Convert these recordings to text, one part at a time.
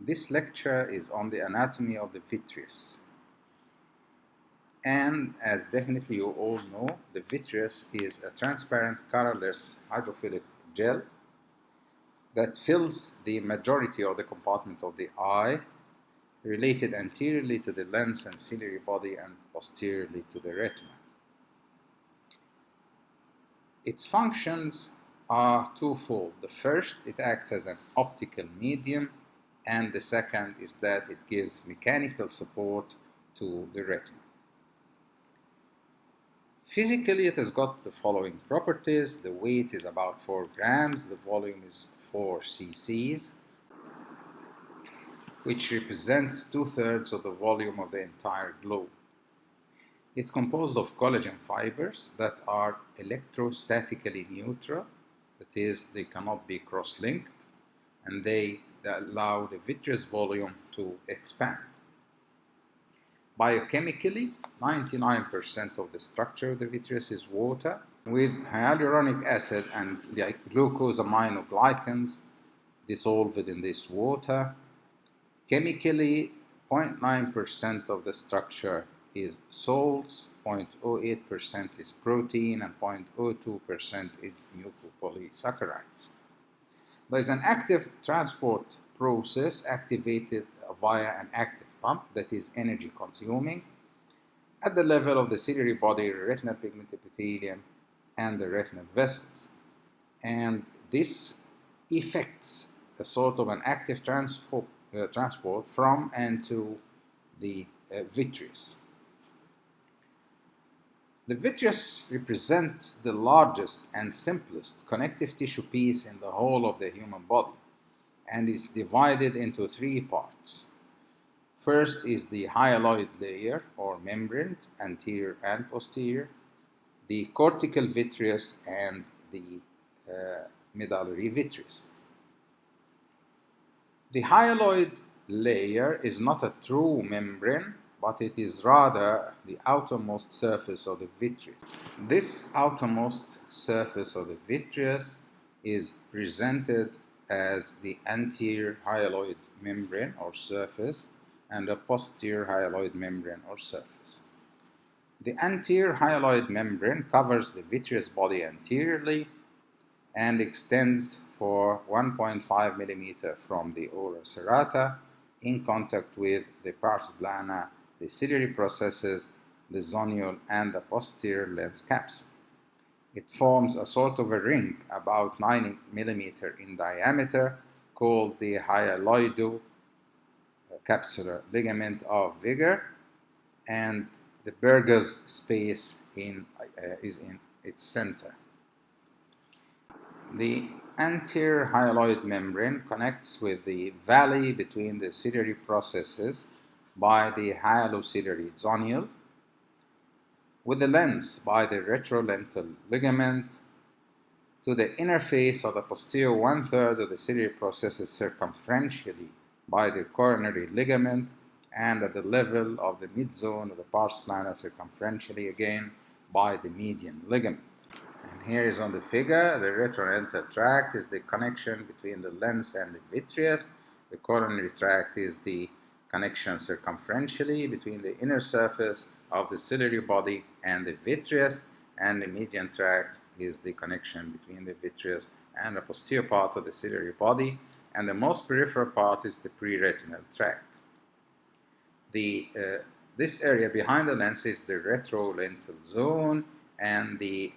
This lecture is on the anatomy of the vitreous. And as definitely you all know, the vitreous is a transparent, colorless hydrophilic gel that fills the majority of the compartment of the eye, related anteriorly to the lens and ciliary body and posteriorly to the retina. Its functions are twofold. The first, it acts as an optical medium, and the second is that it gives mechanical support to the retina. Physically, it has got the following properties. The weight is about 4 grams, the volume is 4 cc's, which represents 2/3 of the volume of the entire globe. It's composed of collagen fibers that are electrostatically neutral, that is, they cannot be cross-linked, and they allow the vitreous volume to expand. Biochemically, 99% of the structure of the vitreous is water, with hyaluronic acid and glucosaminoglycans dissolved in this water. Chemically, 0.9% of the structure is salts, 0.08% is protein, and 0.02% is mucopolysaccharides. There is an active transport process activated via an active pump that is energy consuming at the level of the ciliary body, retinal pigment epithelium, and the retinal vessels. And this effects a sort of an active transport from and to the vitreous. The vitreous represents the largest and simplest connective tissue piece in the whole of the human body and is divided into 3 parts. First is the hyaloid layer or membrane, anterior and posterior, the cortical vitreous, and the medullary vitreous. The hyaloid layer is not a true membrane, but it is rather the outermost surface of the vitreous. This outermost surface of the vitreous is presented as the anterior hyaloid membrane or surface and a posterior hyaloid membrane or surface. The anterior hyaloid membrane covers the vitreous body anteriorly and extends for 1.5 mm from the ora serrata in contact with the pars plana, the ciliary processes, the zoniole, and the posterior lens capsule. It forms a sort of a ring about 9 mm in diameter called the hyaloidocapsular ligament of Vigor, and the Berger's space is in its center. The anterior hyaloid membrane connects with the valley between the ciliary processes by the hyalociliary zoniole, with the lens by the retrolental ligament, to the inner face of the posterior 1/3 of the ciliary processes circumferentially by the coronary ligament, and at the level of the mid-zone of the pars plana circumferentially again by the median ligament. And here is on the figure, the retrolental tract is the connection between the lens and the vitreous. The coronary tract is the connection circumferentially between the inner surface of the ciliary body and the vitreous, and the median tract is the connection between the vitreous and the posterior part of the ciliary body, and the most peripheral part is the pre-retinal tract. This area behind the lens is the retrolental zone, and the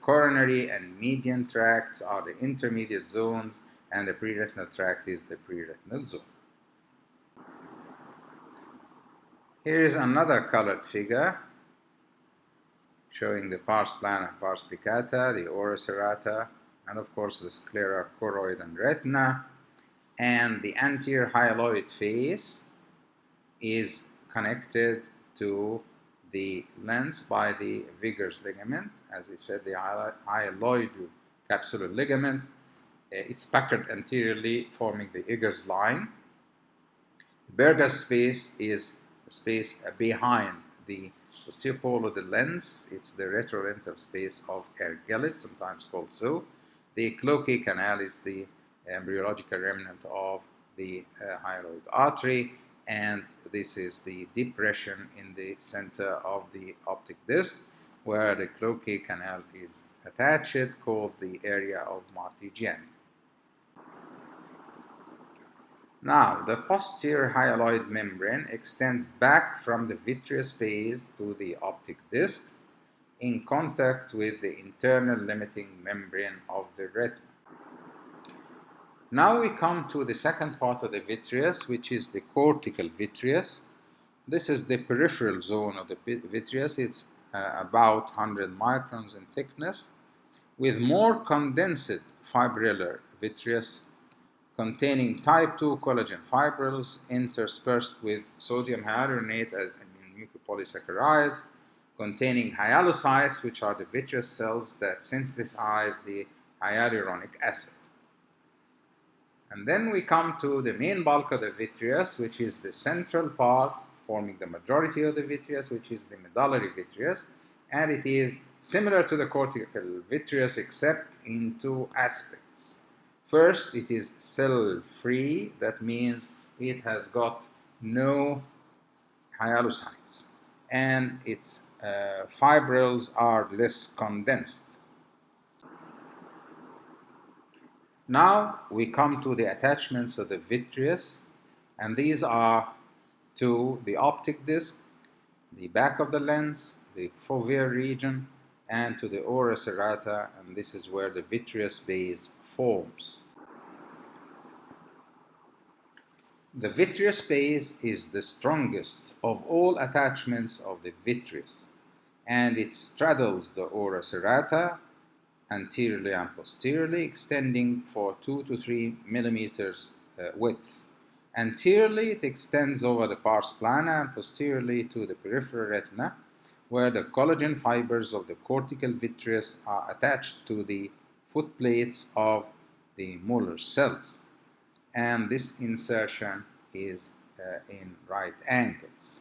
coronary and median tracts are the intermediate zones, and the pre-retinal tract is the pre-retinal zone. Here is another colored figure showing the pars plana, pars plicata, the ora serrata, and of course the sclera, choroid, and retina. And the anterior hyaloid face is connected to the lens by the Vigor's ligament, as we said, the hyaloidocapsular ligament. It's puckered anteriorly, forming the Eggers line. Berger's space is the space behind the posterior pole of the lens. It's the retrolental space of Ergelit, sometimes called so. The cloacae canal is the embryological remnant of the hyaloid artery, and this is the depression in the center of the optic disc where the cloacae canal is attached, called the area of Martigiani. Now, the posterior hyaloid membrane extends back from the vitreous base to the optic disc in contact with the internal limiting membrane of the retina. Now we come to the second part of the vitreous, which is the cortical vitreous. This is the peripheral zone of the vitreous. It's about 100 microns in thickness, with more condensed fibrillar vitreous containing type 2 collagen fibrils interspersed with sodium hyaluronate and mucopolysaccharides, containing hyalocytes, which are the vitreous cells that synthesize the hyaluronic acid. And then we come to the main bulk of the vitreous, which is the central part forming the majority of the vitreous, which is the medullary vitreous, and it is similar to the cortical vitreous except in two aspects. First, it is cell-free. That means it has got no hyalocytes, and its fibrils are less condensed. Now we come to the attachments of the vitreous, and these are to the optic disc, the back of the lens, the fovea region, and to the ora serrata, and this is where the vitreous base forms. The vitreous base is the strongest of all attachments of the vitreous, and it straddles the ora serrata anteriorly and posteriorly, extending for 2 to 3 millimeters width. Anteriorly, it extends over the pars plana, and posteriorly to the peripheral retina, where the collagen fibers of the cortical vitreous are attached to the footplates of the molar cells. And this insertion is in right angles.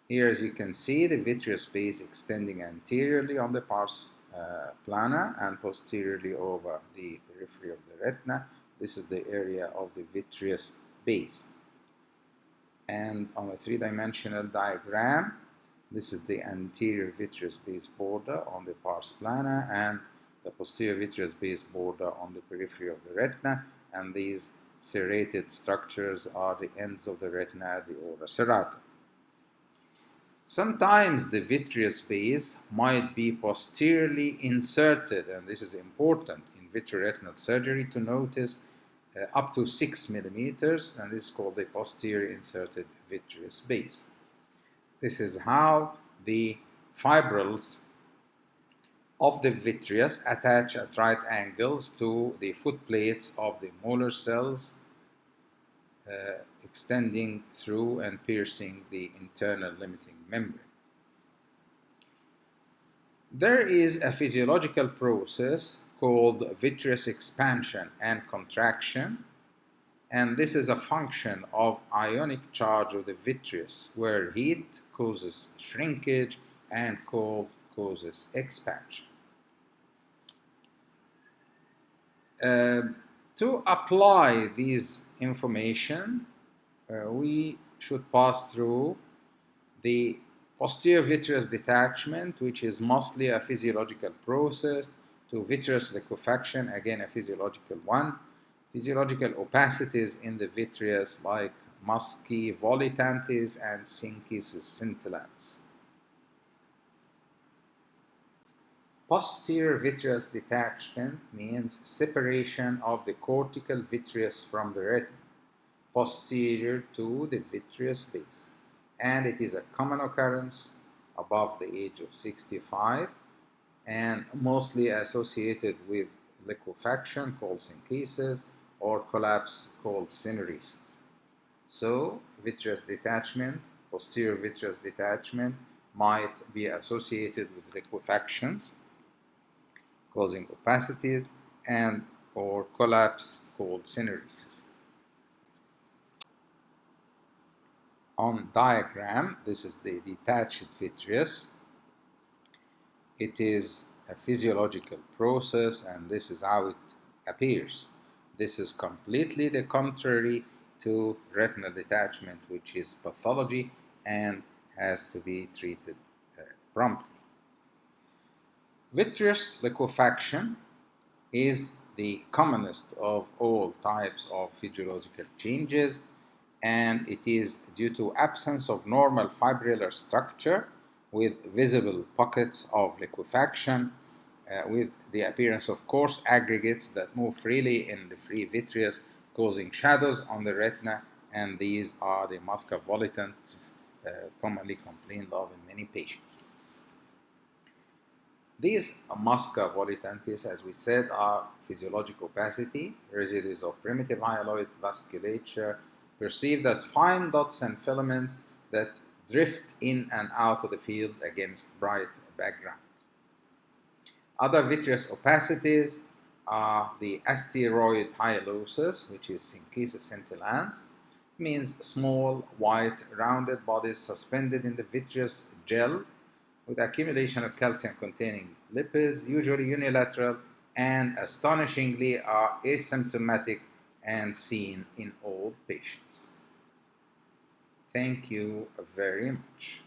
Here, as you can see, the vitreous base extending anteriorly on the pars plana and posteriorly over the periphery of the retina. This is the area of the vitreous base. And on a three-dimensional diagram, this is the anterior vitreous base border on the pars plana and the posterior vitreous base border on the periphery of the retina, and these serrated structures are the ends of the retina, the ora serrata. Sometimes the vitreous base might be posteriorly inserted, and this is important in vitreoretinal surgery to notice, up to 6 millimeters, and this is called the posterior inserted vitreous base. This is how the fibrils of the vitreous attach at right angles to the footplates of the molar cells, extending through and piercing the internal limiting membrane. There is a physiological process called vitreous expansion and contraction, and this is a function of ionic charge of the vitreous, where heat causes shrinkage and cold causes expansion. To apply these information, we should pass through the posterior vitreous detachment, which is mostly a physiological process, to vitreous liquefaction, again a physiological one, physiolocal opacities in the vitreous like musci volitantis and syncytius scintillans. Posterior vitreous detachment means separation of the cortical vitreous from the retina, posterior to the vitreous base, and it is a common occurrence above the age of 65 and mostly associated with liquefaction called syncytius or collapse called syneresis. So, vitreous detachment, posterior vitreous detachment, might be associated with liquefactions causing opacities and or collapse called syneresis. On diagram, this is the detached vitreous. It is a physiological process, and this is how it appears. This is completely the contrary to retinal detachment, which is pathology and has to be treated promptly. Vitreous liquefaction is the commonest of all types of physiological changes, and it is due to absence of normal fibrillar structure with visible pockets of liquefaction, with the appearance of coarse aggregates that move freely in the free vitreous, causing shadows on the retina, and these are the musca volitans commonly complained of in many patients. These musca volitantes, as we said, are physiologic opacity, residues of primitive hyaloid vasculature, perceived as fine dots and filaments that drift in and out of the field against bright background. Other vitreous opacities are the asteroid hyalosis, which is syncytial scintillans, means small, white, rounded bodies suspended in the vitreous gel with accumulation of calcium-containing lipids, usually unilateral, and astonishingly are asymptomatic and seen in all patients. Thank you very much.